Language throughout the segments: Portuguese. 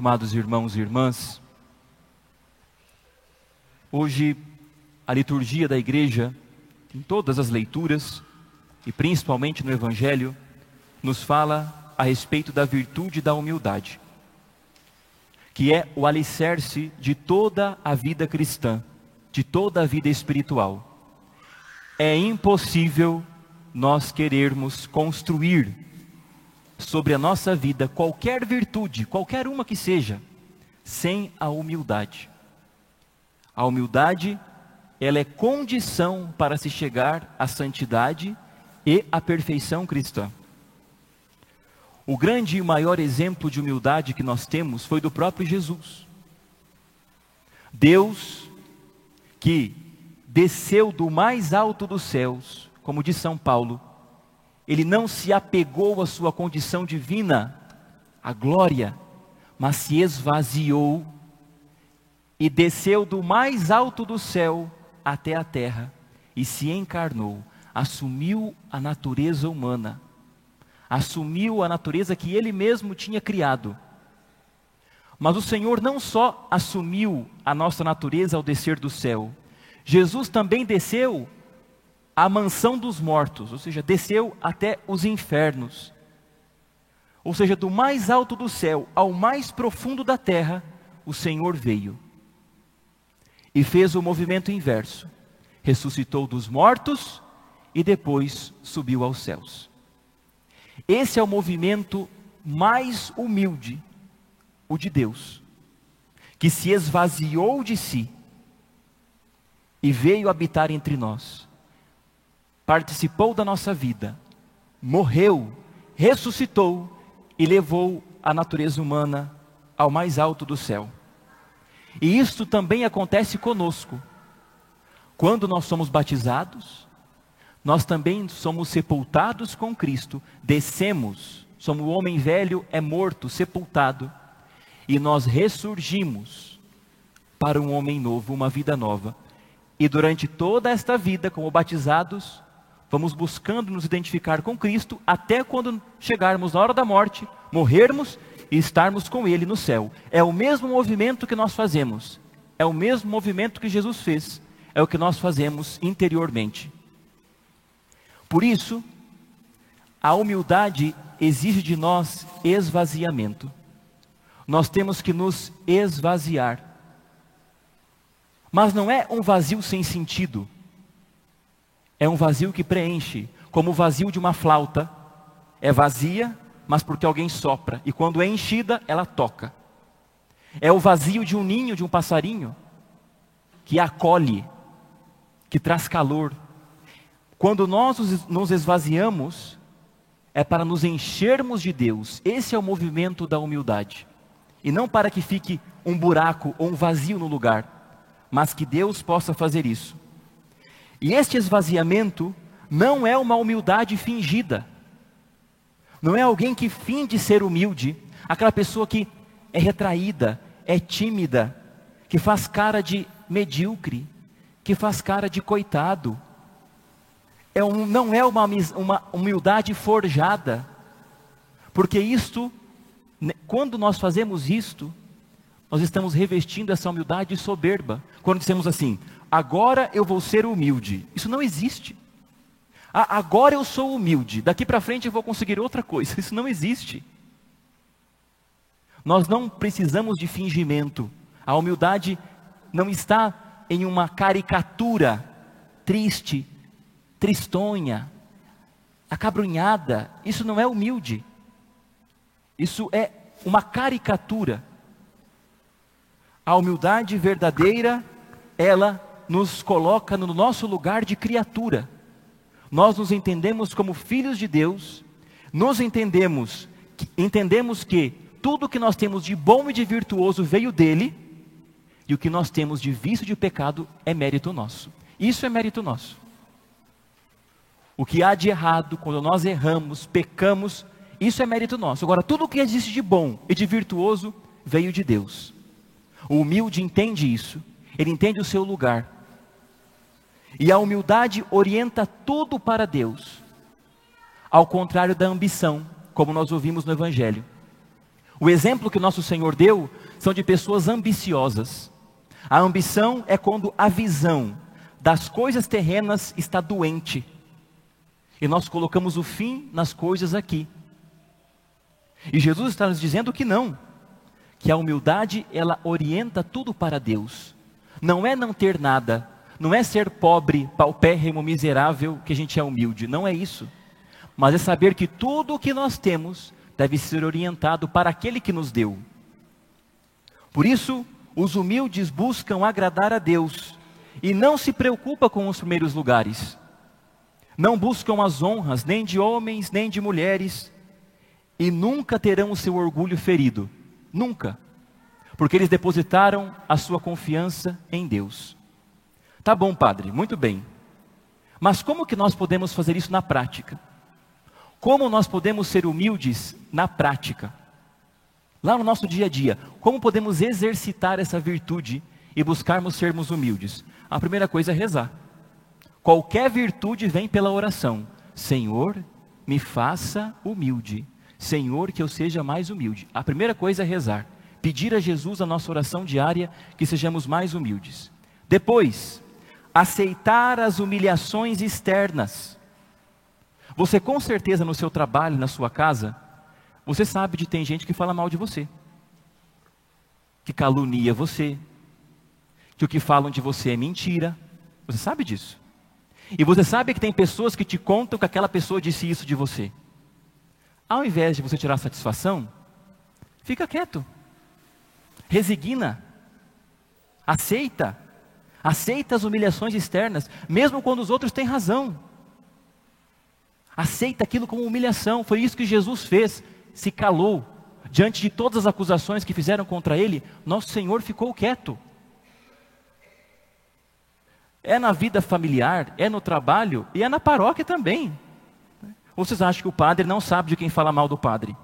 Estimados irmãos e irmãs, hoje a liturgia da igreja, em todas as leituras, e principalmente no Evangelho, nos fala a respeito da virtude da humildade, que é o alicerce de toda a vida cristã, de toda a vida espiritual. É impossível nós querermos construir sobre a nossa vida qualquer virtude, qualquer uma que seja, sem a humildade. A humildade, ela é condição para se chegar à santidade e à perfeição cristã. O grande e maior exemplo de humildade que nós temos foi do próprio Jesus. Deus, que desceu do mais alto dos céus, como diz São Paulo, Ele não se apegou à sua condição divina, à glória, mas se esvaziou e desceu do mais alto do céu até a terra e se encarnou, assumiu a natureza humana, assumiu a natureza que Ele mesmo tinha criado. Mas o Senhor não só assumiu a nossa natureza ao descer do céu, Jesus também desceu à mansão dos mortos, ou seja, desceu até os infernos. Ou seja, do mais alto do céu ao mais profundo da terra, o Senhor veio e fez o movimento inverso. Ressuscitou dos mortos e depois subiu aos céus. Esse é o movimento mais humilde, o de Deus, que se esvaziou de si e veio habitar entre nós. Participou da nossa vida, morreu, ressuscitou e levou a natureza humana ao mais alto do céu. E isto também acontece conosco. Quando nós somos batizados, nós também somos sepultados com Cristo, descemos, somos o homem velho, é morto, sepultado, e nós ressurgimos para um homem novo, uma vida nova. E durante toda esta vida, como batizados, vamos buscando nos identificar com Cristo, até quando chegarmos na hora da morte, morrermos e estarmos com Ele no céu. É o mesmo movimento que nós fazemos, é o mesmo movimento que Jesus fez, é o que nós fazemos interiormente. Por isso, a humildade exige de nós esvaziamento. Nós temos que nos esvaziar. Mas não é um vazio sem sentido. É um vazio que preenche, como o vazio de uma flauta. É vazia, mas porque alguém sopra. E quando é enchida, ela toca. É o vazio de um ninho, de um passarinho, que acolhe, que traz calor. Quando nós nos esvaziamos, é para nos enchermos de Deus. Esse é o movimento da humildade. E não para que fique um buraco ou um vazio no lugar, mas que Deus possa fazer isso. E este esvaziamento não é uma humildade fingida. Não é alguém que finge ser humilde, aquela pessoa que é retraída, é tímida, que faz cara de medíocre, que faz cara de coitado. Não é uma humildade forjada, porque isto, quando nós fazemos isto, nós estamos revestindo essa humildade soberba. Quando dizemos assim, agora eu vou ser humilde, isso não existe. Agora eu sou humilde, daqui para frente eu vou conseguir outra coisa, isso não existe. Nós não precisamos de fingimento. A humildade não está em uma caricatura triste, tristonha, acabrunhada. Isso não é humilde. Isso é uma caricatura. A humildade verdadeira, ela nos coloca no nosso lugar de criatura. Nós nos entendemos como filhos de Deus, entendemos que tudo que nós temos de bom e de virtuoso veio dele, e o que nós temos de vício e de pecado é mérito nosso. Isso é mérito nosso. O que há de errado, quando nós erramos, pecamos, isso é mérito nosso. Agora, tudo o que existe de bom e de virtuoso veio de Deus. O humilde entende isso, ele entende o seu lugar. E a humildade orienta tudo para Deus, ao contrário da ambição, como nós ouvimos no Evangelho. O exemplo que o nosso Senhor deu são de pessoas ambiciosas. A ambição é quando a visão das coisas terrenas está doente. E nós colocamos o fim nas coisas aqui. E Jesus está nos dizendo que não. Que a humildade, ela orienta tudo para Deus. Não é não ter nada. Não é ser pobre, paupérrimo, miserável, que a gente é humilde. Não é isso. Mas é saber que tudo o que nós temos deve ser orientado para aquele que nos deu. Por isso, os humildes buscam agradar a Deus e não se preocupam com os primeiros lugares. Não buscam as honras nem de homens nem de mulheres e nunca terão o seu orgulho ferido. Nunca. Porque eles depositaram a sua confiança em Deus. Tá bom, padre, muito bem. Mas como que nós podemos fazer isso na prática? Como nós podemos ser humildes na prática? Lá no nosso dia a dia, como podemos exercitar essa virtude e buscarmos sermos humildes? A primeira coisa é rezar. Qualquer virtude vem pela oração. Senhor, me faça humilde. Senhor, que eu seja mais humilde. A primeira coisa é rezar. Pedir a Jesus a nossa oração diária que sejamos mais humildes. Depois, aceitar as humilhações externas. Você com certeza no seu trabalho, na sua casa, você sabe de tem gente que fala mal de você, que calunia você, que o que falam de você é mentira. Você sabe disso. E você sabe que tem pessoas que te contam que aquela pessoa disse isso de você. Ao invés de você tirar satisfação, fica quieto. Resigna. Aceita. Aceita as humilhações externas, mesmo quando os outros têm razão. Aceita aquilo como humilhação. Foi isso que Jesus fez. Se calou. Diante de todas as acusações que fizeram contra ele, nosso Senhor ficou quieto. É na vida familiar, é no trabalho e é na paróquia também. Ou vocês acham que o padre não sabe de quem fala mal do padre?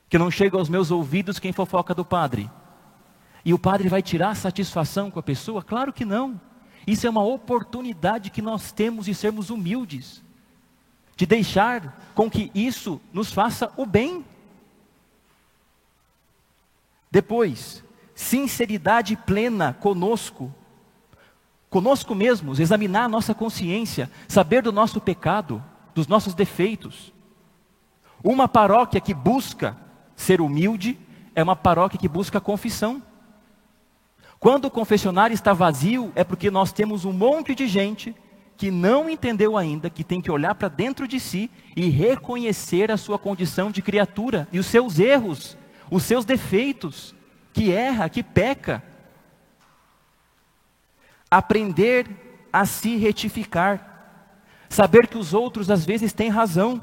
Que não chega aos meus ouvidos quem fofoca do padre? E o padre vai tirar satisfação com a pessoa? Claro que não. Isso é uma oportunidade que nós temos de sermos humildes. De deixar com que isso nos faça o bem. Depois, sinceridade plena conosco. Conosco mesmos, examinar a nossa consciência, saber do nosso pecado, dos nossos defeitos. Uma paróquia que busca ser humilde, é uma paróquia que busca confissão. Quando o confessionário está vazio, é porque nós temos um monte de gente que não entendeu ainda, que tem que olhar para dentro de si e reconhecer a sua condição de criatura, e os seus erros, os seus defeitos, que erra, que peca. Aprender a se retificar, saber que os outros às vezes têm razão,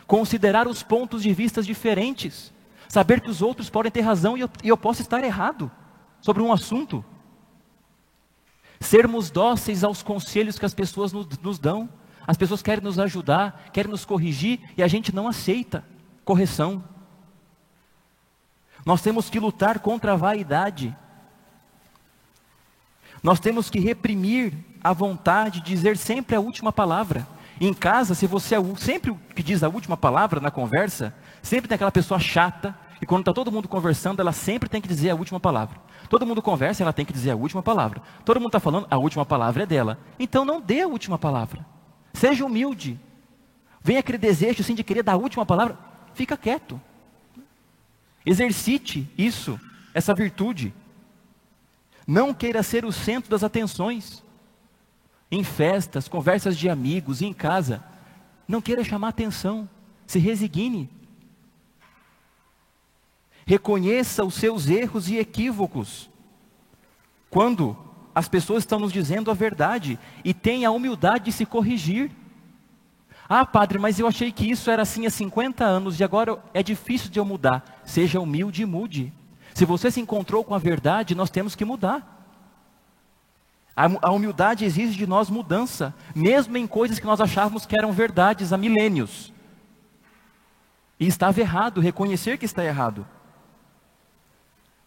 considerar os pontos de vista diferentes, saber que os outros podem ter razão e eu posso estar errado sobre um assunto. Sermos dóceis aos conselhos que as pessoas nos dão. As pessoas querem nos ajudar, querem nos corrigir e a gente não aceita correção. Nós temos que lutar contra a vaidade. Nós temos que reprimir a vontade de dizer sempre a última palavra. Em casa, se você é sempre o que diz a última palavra na conversa, sempre tem aquela pessoa chata, e quando está todo mundo conversando, ela sempre tem que dizer a última palavra. Todo mundo conversa, ela tem que dizer a última palavra. Todo mundo está falando, a última palavra é dela. Então não dê a última palavra. Seja humilde. Vem aquele desejo assim de querer dar a última palavra, fica quieto. Exercite isso, essa virtude. Não queira ser o centro das atenções. Em festas, conversas de amigos, em casa. Não queira chamar atenção. Se resigne. Reconheça os seus erros e equívocos. Quando as pessoas estão nos dizendo a verdade. E tenha a humildade de se corrigir. Ah, padre, mas eu achei que isso era assim há 50 anos. E agora é difícil de eu mudar. Seja humilde e mude. Se você se encontrou com a verdade, nós temos que mudar. A humildade exige de nós mudança. Mesmo em coisas que nós achávamos que eram verdades há milênios. E estava errado, reconhecer que está errado.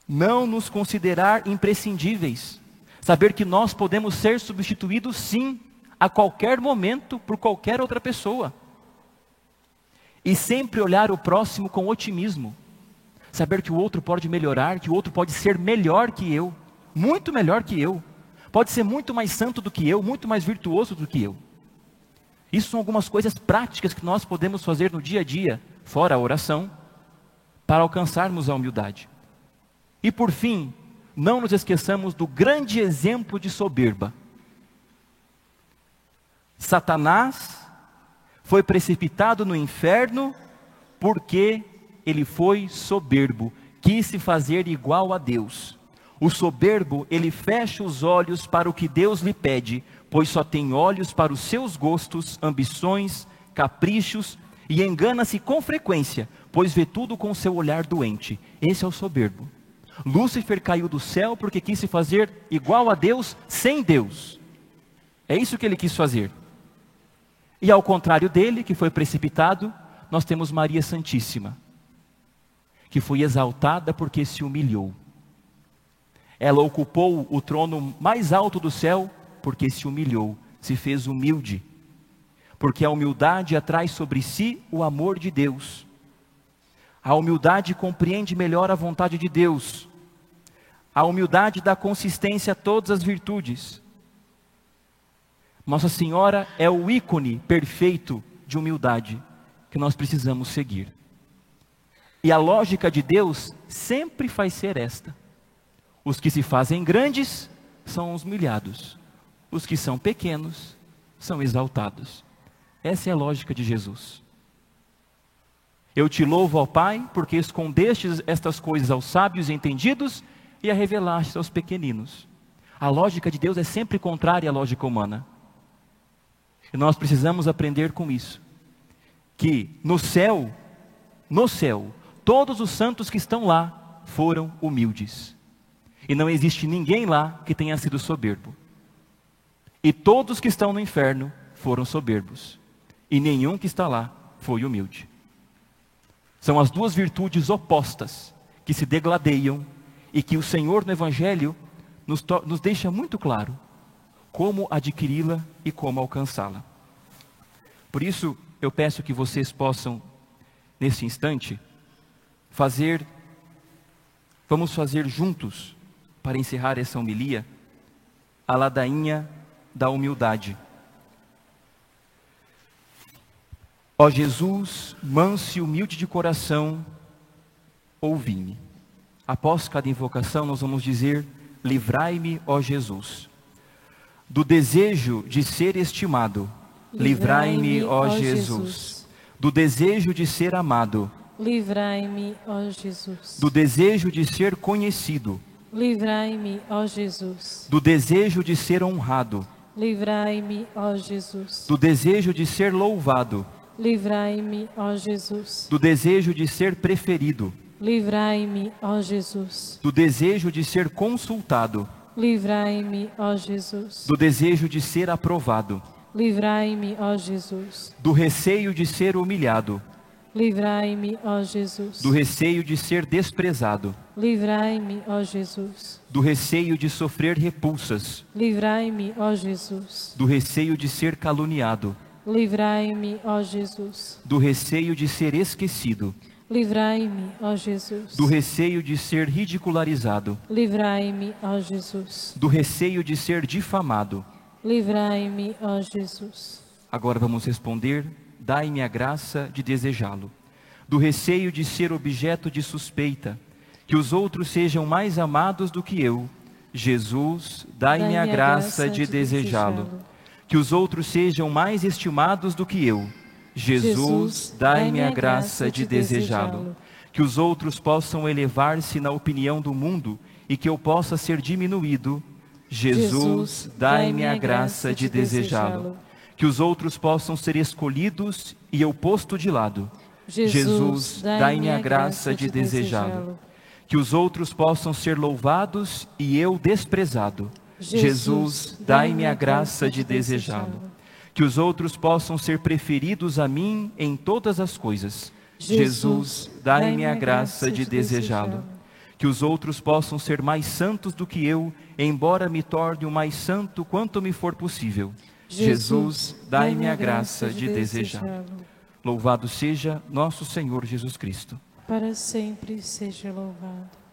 Não nos considerar imprescindíveis. Saber que nós podemos ser substituídos sim, a qualquer momento, por qualquer outra pessoa. E sempre olhar o próximo com otimismo. saber que o outro pode melhorar, que o outro pode ser melhor que eu, muito melhor que eu, pode ser muito mais santo do que eu, muito mais virtuoso do que eu. Isso são algumas coisas práticas que nós podemos fazer no dia a dia, fora a oração, para alcançarmos a humildade. E por fim, não nos esqueçamos do grande exemplo de soberba. Satanás foi precipitado no inferno porque ele foi soberbo, quis se fazer igual a Deus. O soberbo, ele fecha os olhos para o que Deus lhe pede, pois só tem olhos para os seus gostos, ambições, caprichos, e engana-se com frequência, pois vê tudo com o seu olhar doente. Esse é o soberbo. Lúcifer caiu do céu porque quis se fazer igual a Deus sem Deus. É isso que ele quis fazer. E ao contrário dele, que foi precipitado, nós temos Maria Santíssima, que foi exaltada porque se humilhou. Ela ocupou o trono mais alto do céu porque se humilhou, se fez humilde. Porque a humildade atrai sobre si o amor de Deus. A humildade compreende melhor a vontade de Deus. A humildade dá consistência a todas as virtudes. Nossa Senhora é o ícone perfeito de humildade que nós precisamos seguir. E a lógica de Deus sempre vai ser esta: os que se fazem grandes são os humilhados, os que são pequenos são exaltados. Essa é a lógica de Jesus. Eu te louvo, ó Pai, porque escondestes estas coisas aos sábios e entendidos e a revelaste aos pequeninos. A lógica de Deus é sempre contrária à lógica humana. E nós precisamos aprender com isso, que no céu, todos os santos que estão lá foram humildes. E não existe ninguém lá que tenha sido soberbo. E todos que estão no inferno foram soberbos. E nenhum que está lá foi humilde. São as duas virtudes opostas que se degladeiam e que o Senhor no Evangelho nos deixa muito claro como adquiri-la e como alcançá-la. Por isso, eu peço que vocês possam, nesse instante, vamos fazer juntos, para encerrar essa homilia, a ladainha da humildade. Ó Jesus, manso e humilde de coração, ouvi-me. Após cada invocação, nós vamos dizer: livrai-me, ó Jesus, do desejo de ser estimado. Livrai-me, ó Jesus, do desejo de ser amado. Livrai-me, ó Jesus, do desejo de ser conhecido. Livrai-me, ó Jesus, do desejo de ser honrado. Livrai-me, ó Jesus, do desejo de ser louvado. Livrai-me, ó Jesus, do desejo de ser preferido. Livrai-me, ó Jesus, do desejo de ser consultado. Livrai-me, ó Jesus, do desejo de ser aprovado. Livrai-me, ó Jesus, do receio de ser humilhado. Livrai-me, ó Jesus, do receio de ser desprezado. Livrai-me, ó Jesus, do receio de sofrer repulsas. Livrai-me, ó Jesus, do receio de ser caluniado. Livrai-me, ó Jesus, do receio de ser esquecido. Livrai-me, ó Jesus, do receio de ser ridicularizado. Livrai-me, ó Jesus, do receio de ser difamado. Livrai-me, ó Jesus. Agora vamos responder: dai-me a graça de desejá-lo. Do receio de ser objeto de suspeita, que os outros sejam mais amados do que eu. Jesus, dai-me a graça de desejá-lo. Que os outros sejam mais estimados do que eu. Jesus, dai-me a graça de desejá-lo. Que os outros possam elevar-se na opinião do mundo e que eu possa ser diminuído. Jesus, dai-me a graça de desejá-lo. Que os outros possam ser escolhidos e eu posto de lado. Jesus, dai-me a graça de desejá-lo. Que os outros possam ser louvados e eu desprezado. Jesus, dai-me a graça de desejá-lo. Que os outros possam ser preferidos a mim em todas as coisas. Jesus, dai-me a graça de desejá-lo. Que os outros possam ser mais santos do que eu, embora me torne o mais santo quanto me for possível. Jesus, dai-me a graça de desejá-lo. Louvado seja nosso Senhor Jesus Cristo. para sempre seja louvado.